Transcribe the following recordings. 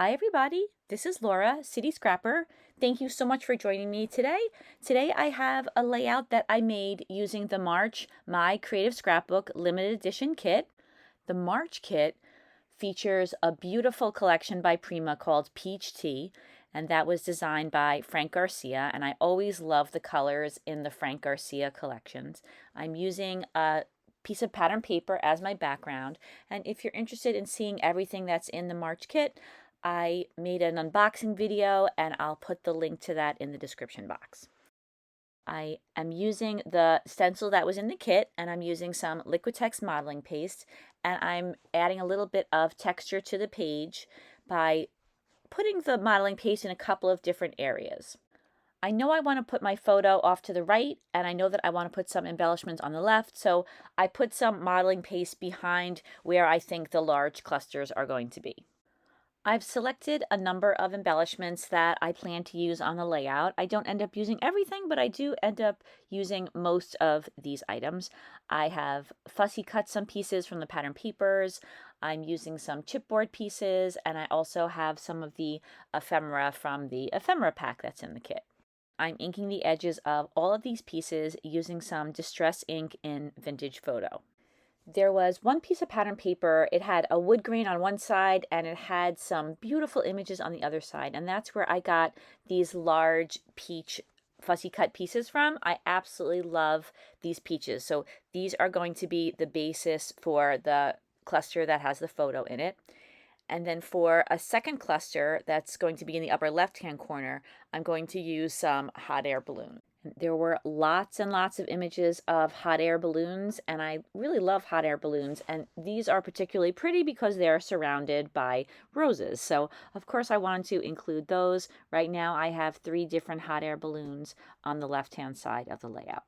Hi everybody, this is Laura, City Scrapper. Thank you so much for joining me today. Today I have a layout that I made using the March My Creative Scrapbook limited edition kit. The March kit features a beautiful collection by Prima called Peach Tea, and that was designed by Frank Garcia, and I always love the colors in the Frank Garcia collections. I'm using a piece of pattern paper as my background, and if you're interested in seeing everything that's in the March kit, I made an unboxing video and I'll put the link to that in the description box. I am using the stencil that was in the kit, and I'm using some Liquitex modeling paste, and I'm adding a little bit of texture to the page by putting the modeling paste in a couple of different areas. I know I want to put my photo off to the right, and I know that I want to put some embellishments on the left, so I put some modeling paste behind where I think the large clusters are going to be. I've selected a number of embellishments that I plan to use on the layout. I don't end up using everything, but I do end up using most of these items. I have fussy cut some pieces from the pattern papers. I'm using some chipboard pieces, and I also have some of the ephemera from the ephemera pack that's in the kit. I'm inking the edges of all of these pieces using some distress ink in Vintage Photo. There was one piece of pattern paper. It had a wood grain on one side and it had some beautiful images on the other side, and that's where I got these large peach fussy cut pieces from. I absolutely love these peaches. So these are going to be the basis for the cluster that has the photo in it. And then for a second cluster that's going to be in the upper left-hand corner, I'm going to use some hot air balloon. There were lots and lots of images of hot air balloons, and I really love hot air balloons, and these are particularly pretty because they are surrounded by roses. So of course I wanted to include those. Right now I have 3 different hot air balloons on the left-hand side of the layout.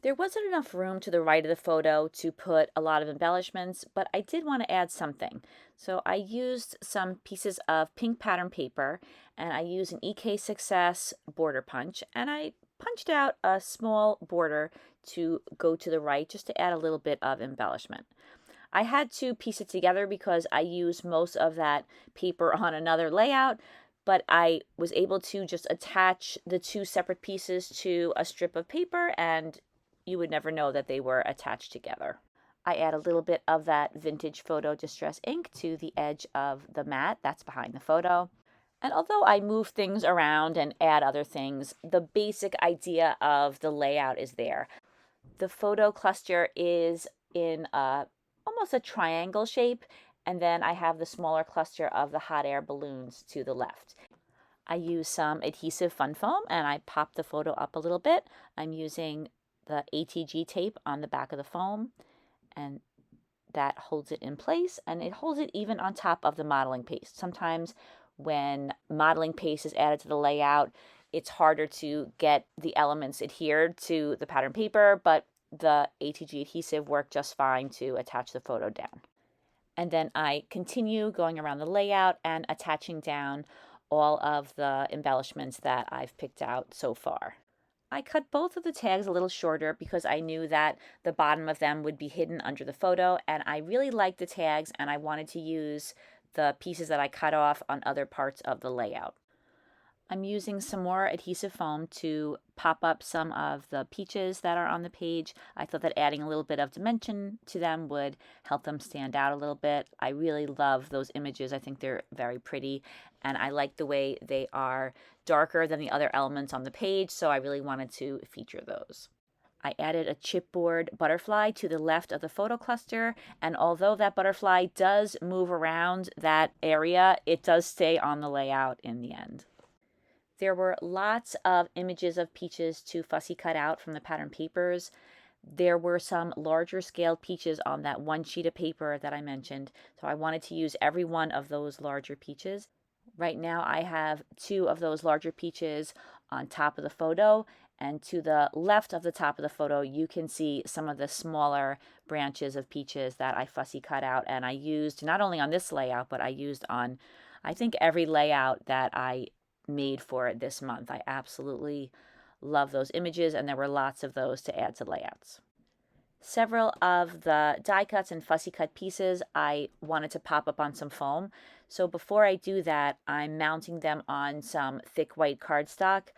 There wasn't enough room to the right of the photo to put a lot of embellishments, but I did want to add something. So I used some pieces of pink pattern paper, and I used an EK Success border punch, and I punched out a small border to go to the right just to add a little bit of embellishment. I had to piece it together because I used most of that paper on another layout, but I was able to just attach the 2 separate pieces to a strip of paper, and you would never know that they were attached together. I add a little bit of that Vintage Photo Distress ink to the edge of the mat that's behind the photo. And although I move things around and add other things, the basic idea of the layout is there. The photo cluster is in almost a triangle shape, and then I have the smaller cluster of the hot air balloons to the left. I use some adhesive fun foam and I pop the photo up a little bit. I'm using the ATG tape on the back of the foam, and that holds it in place, and it holds it even on top of the modeling paste. Sometimes when modeling paste is added to the layout, it's harder to get the elements adhered to the pattern paper, but the ATG adhesive worked just fine to attach the photo down. And then I continue going around the layout and attaching down all of the embellishments that I've picked out so far. I cut both of the tags a little shorter because I knew that the bottom of them would be hidden under the photo, and I really liked the tags and I wanted to use the pieces that I cut off on other parts of the layout. I'm using some more adhesive foam to pop up some of the peaches that are on the page. I thought that adding a little bit of dimension to them would help them stand out a little bit. I really love those images. I think they're very pretty, and I like the way they are darker than the other elements on the page, so I really wanted to feature those. I added a chipboard butterfly to the left of the photo cluster, and although that butterfly does move around that area, it does stay on the layout in the end. There were lots of images of peaches to fussy cut out from the pattern papers. There were some larger scale peaches on that one sheet of paper that I mentioned, so I wanted to use every one of those larger peaches. Right now I have 2 of those larger peaches on top of the photo, and to the left of the top of the photo you can see some of the smaller branches of peaches that I fussy cut out, and I used not only on this layout, but I used on I think every layout that I made for it this month. I absolutely love those images, and there were lots of those to add to layouts. Several of the die cuts and fussy cut pieces I wanted to pop up on some foam, So before I do that, I'm mounting them on some thick white cardstock.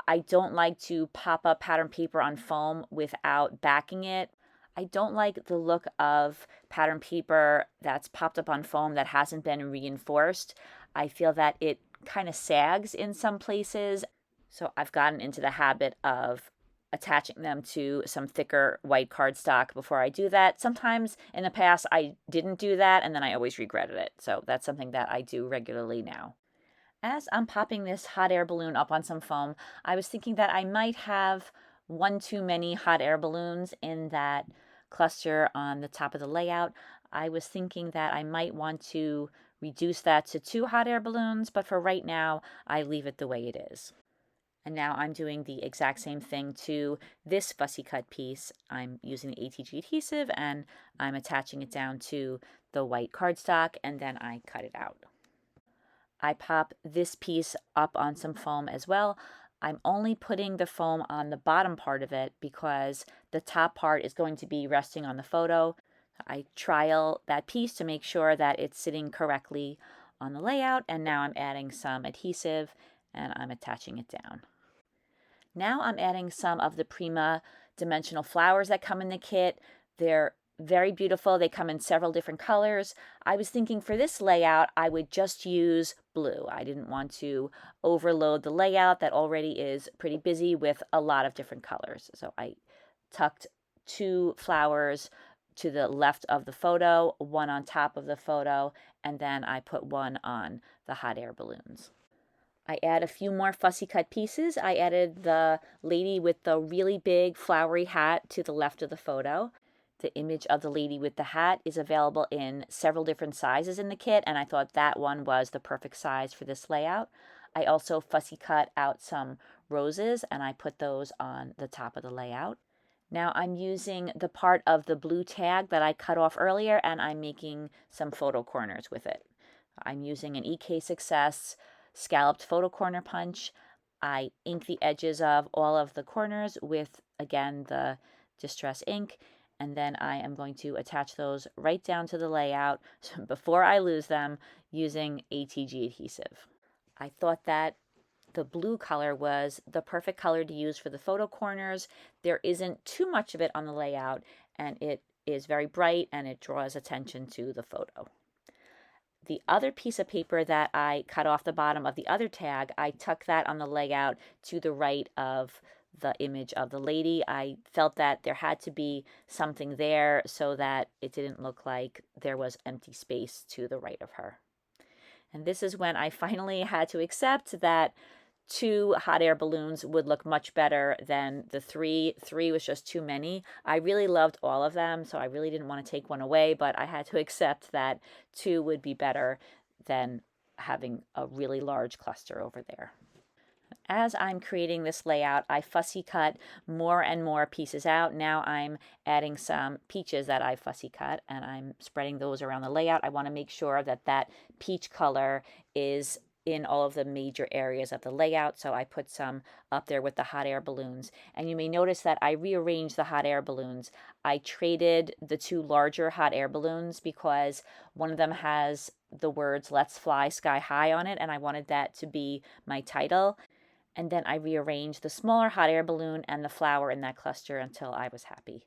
I don't like to pop up pattern paper on foam without backing it. I don't like the look of pattern paper that's popped up on foam that hasn't been reinforced. I feel that it kind of sags in some places. So I've gotten into the habit of attaching them to some thicker white cardstock before I do that. Sometimes in the past I didn't do that and then I always regretted it. So that's something that I do regularly now. As I'm popping this hot air balloon up on some foam, I was thinking that I might have one too many hot air balloons in that cluster on the top of the layout. I was thinking that I might want to reduce that to 2 hot air balloons, but for right now, I leave it the way it is. And now I'm doing the exact same thing to this fussy cut piece. I'm using the ATG adhesive and I'm attaching it down to the white cardstock and then I cut it out. I pop this piece up on some foam as well. I'm only putting the foam on the bottom part of it because the top part is going to be resting on the photo. I trial that piece to make sure that it's sitting correctly on the layout, and now I'm adding some adhesive and I'm attaching it down. Now I'm adding some of the Prima dimensional flowers that come in the kit. They're very beautiful. They come in several different colors. I was thinking for this layout, I would just use blue. I didn't want to overload the layout that already is pretty busy with a lot of different colors. So I tucked 2 flowers to the left of the photo, 1 on top of the photo, and then I put 1 on the hot air balloons. I add a few more fussy cut pieces. I added the lady with the really big flowery hat to the left of the photo. The image of the lady with the hat is available in several different sizes in the kit, and I thought that one was the perfect size for this layout. I also fussy cut out some roses, and I put those on the top of the layout. Now I'm using the part of the blue tag that I cut off earlier, and I'm making some photo corners with it. I'm using an EK Success scalloped photo corner punch. I ink the edges of all of the corners with, again, the Distress ink, and then I am going to attach those right down to the layout before I lose them using ATG adhesive. I thought that the blue color was the perfect color to use for the photo corners. There isn't too much of it on the layout, and it is very bright and it draws attention to the photo. The other piece of paper that I cut off the bottom of the other tag, I tuck that on the layout to the right of the image of the lady. I felt that there had to be something there so that it didn't look like there was empty space to the right of her. And this is when I finally had to accept that 2 hot air balloons would look much better than the 3. 3 was just too many. I really loved all of them, so I really didn't want to take one away, but I had to accept that 2 would be better than having a really large cluster over there. As I'm creating this layout, I fussy cut more and more pieces out. Now I'm adding some peaches that I fussy cut and I'm spreading those around the layout. I want to make sure that that peach color is in all of the major areas of the layout, so I put some up there with the hot air balloons. And you may notice that I rearranged the hot air balloons. I traded the 2 larger hot air balloons because one of them has the words "Let's Fly Sky High" on it, and I wanted that to be my title. And then I rearranged the smaller hot air balloon and the flower in that cluster until I was happy.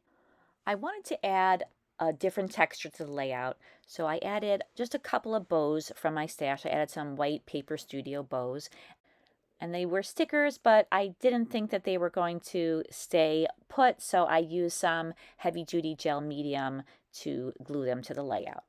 I wanted to add a different texture to the layout, so I added just a couple of bows from my stash. I added some white Paper Studio bows, and they were stickers, but I didn't think that they were going to stay put, so I used some heavy-duty gel medium to glue them to the layout.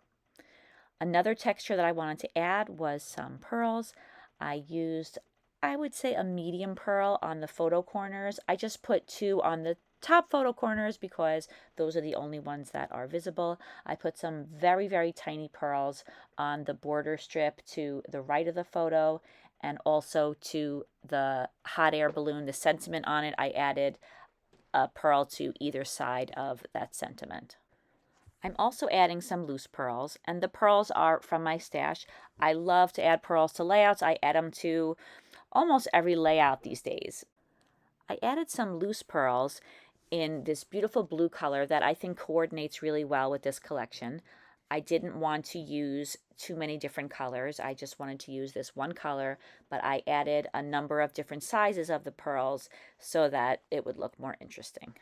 Another texture that I wanted to add was some pearls. I used, I would say, a medium pearl on the photo corners. I just put 2 on the top photo corners because those are the only ones that are visible. I put some very, very tiny pearls on the border strip to the right of the photo and also to the hot air balloon, the sentiment on it. I added a pearl to either side of that sentiment. I'm also adding some loose pearls, and the pearls are from my stash. I love to add pearls to layouts. I add them to almost every layout these days. I added some loose pearls in this beautiful blue color that I think coordinates really well with this collection. I didn't want to use too many different colors. I just wanted to use this one color, but I added a number of different sizes of the pearls so that it would look more interesting.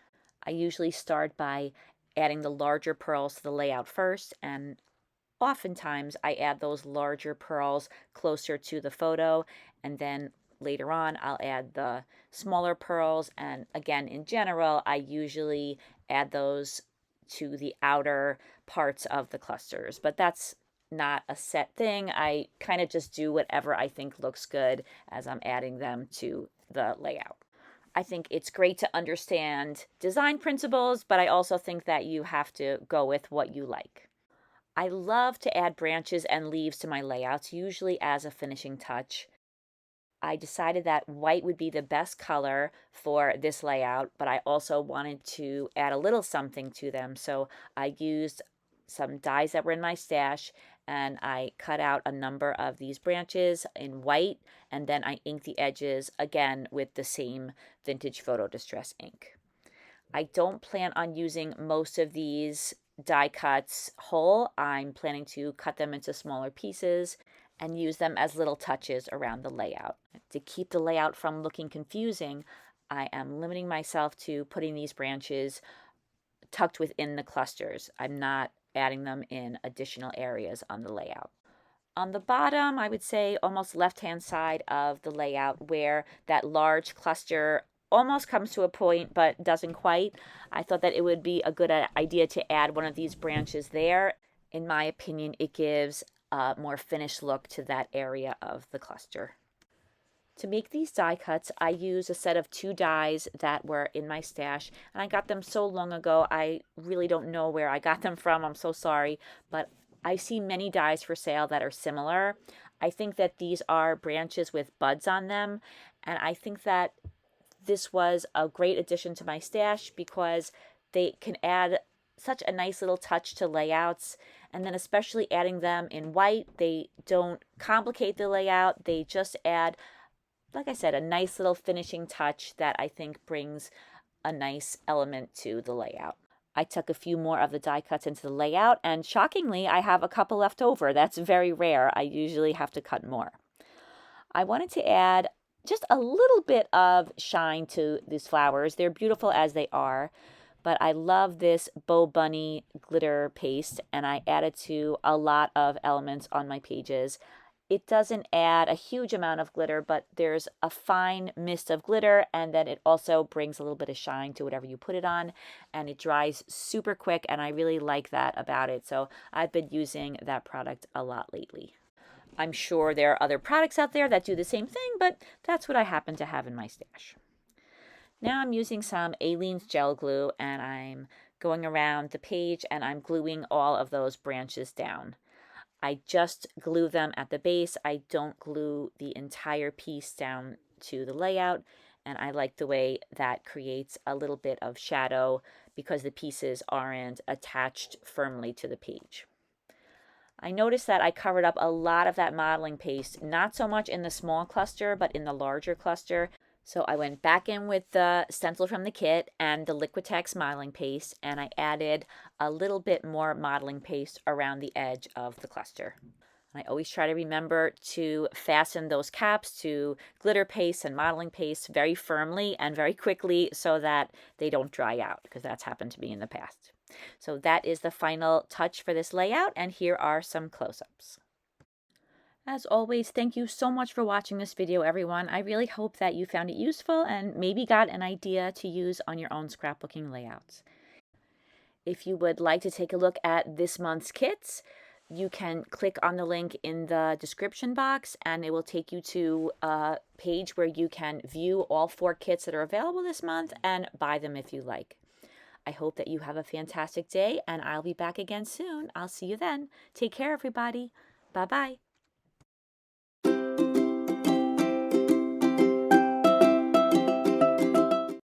I usually start by adding the larger pearls to the layout first, and oftentimes I add those larger pearls closer to the photo, and then later on I'll add the smaller pearls. And again, in general, I usually add those to the outer parts of the clusters, but that's not a set thing. I kind of just do whatever I think looks good as I'm adding them to the layout. I think it's great to understand design principles, but I also think that you have to go with what you like. I love to add branches and leaves to my layouts, usually as a finishing touch. I decided that white would be the best color for this layout, but I also wanted to add a little something to them. So I used some dies that were in my stash, and I cut out a number of these branches in white, and then I inked the edges again with the same vintage photo distress ink. I don't plan on using most of these die cuts whole. I'm planning to cut them into smaller pieces and use them as little touches around the layout. To keep the layout from looking confusing, I am limiting myself to putting these branches tucked within the clusters. I'm not adding them in additional areas on the layout. On the bottom, I would say almost left-hand side of the layout where that large cluster almost comes to a point but doesn't quite, I thought that it would be a good idea to add one of these branches there. In my opinion, it gives a more finished look to that area of the cluster. To make these die cuts, I use a set of 2 dies that were in my stash, and I got them so long ago, I really don't know where I got them from. I'm so sorry, but I see many dies for sale that are similar. I think that these are branches with buds on them, and I think that this was a great addition to my stash because they can add such a nice little touch to layouts, and then especially adding them in white, they don't complicate the layout. They just add, like I said, a nice little finishing touch that I think brings a nice element to the layout. I took a few more of the die cuts into the layout, and shockingly, I have a couple left over. That's very rare. I usually have to cut more. I wanted to add just a little bit of shine to these flowers. They're beautiful as they are, but I love this Bow Bunny glitter paste, and I added to a lot of elements on my pages. It doesn't add a huge amount of glitter, but there's a fine mist of glitter, and then it also brings a little bit of shine to whatever you put it on, and it dries super quick, and I really like that about it. So I've been using that product a lot lately. I'm sure there are other products out there that do the same thing, but that's what I happen to have in my stash. Now I'm using some Aleene's gel glue, and I'm going around the page and I'm gluing all of those branches down. I just glue them at the base. I don't glue the entire piece down to the layout, and I like the way that creates a little bit of shadow because the pieces aren't attached firmly to the page. I noticed that I covered up a lot of that modeling paste, not so much in the small cluster, but in the larger cluster. So I went back in with the stencil from the kit and the Liquitex modeling paste, and I added a little bit more modeling paste around the edge of the cluster. I always try to remember to fasten those caps to glitter paste and modeling paste very firmly and very quickly so that they don't dry out, because that's happened to me in the past. So that is the final touch for this layout, and here are some close-ups. As always, thank you so much for watching this video, everyone. I really hope that you found it useful and maybe got an idea to use on your own scrapbooking layouts. If you would like to take a look at this month's kits, you can click on the link in the description box and it will take you to a page where you can view all 4 kits that are available this month and buy them if you like. I hope that you have a fantastic day, and I'll be back again soon. I'll see you then. Take care, everybody. Bye-bye.